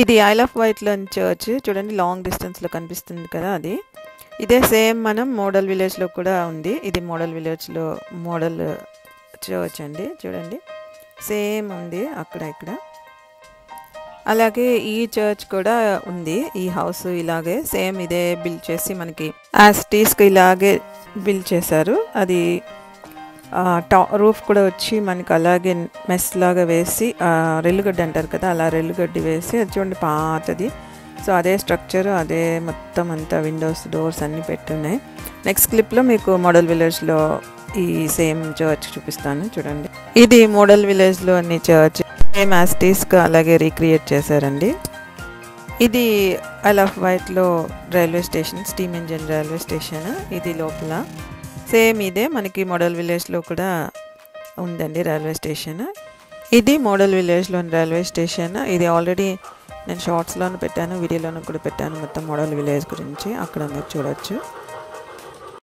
ఇది Isle of వైట్‌లోని church చూడండి, long డిస్టెన్స్‌లో కనిపిస్తుంది కదా అది. ఇదే సేమ్ మనం మోడల్ విలేజ్‌లో కూడా ఉంది. ఇది మోడల్ విలేజ్‌లో మోడల్ చర్చ్ అండి. చూడండి సేమ్ ఉంది అక్కడ ఇక్కడ. అలాగే ఈ చర్చ్ కూడా ఉంది. ఈ హౌస్ ఇలాగే సేమ్ ఇదే బిల్డ్ చేసి మనకి యాజ్ ఇట్ ఈస్‌గా ఇలాగే బిల్డ్ చేశారు. అది రూఫ్ కూడా వచ్చి మనకి అలాగే మెస్ లాగా వేసి రెల్లుగడ్డి అంటారు కదా, అలా రెల్లుగడ్డి వేసి అది చూడండి పాతది. సో అదే స్ట్రక్చర్, అదే మొత్తం అంతా విండోస్ డోర్స్ అన్నీ పెట్టున్నాయి. నెక్స్ట్ క్లిప్లో మీకు మోడల్ విలేజ్లో ఈ సేమ్ చర్చ్ చూపిస్తాను చూడండి. ఇది మోడల్ విలేజ్లోని చర్చ్ సేమ్ యాజ్ ఇట్ ఈస్‌గా అలాగే రీక్రియేట్ చేశారండి. ఇది ఐల్ ఆఫ్ వైట్లో railway station, steam engine railway station. ఇది లోపల సేమ్ ఇదే మనకి మోడల్ విలేజ్లో కూడా ఉందండి రైల్వే స్టేషన్. ఇది మోడల్ విలేజ్లోని రైల్వే స్టేషన్. ఇది ఆల్రెడీ నేను షార్ట్స్లోనూ పెట్టాను, వీడియోలోనూ కూడా పెట్టాను మొత్తం మోడల్ విలేజ్ గురించి, అక్కడ మీరు చూడొచ్చు.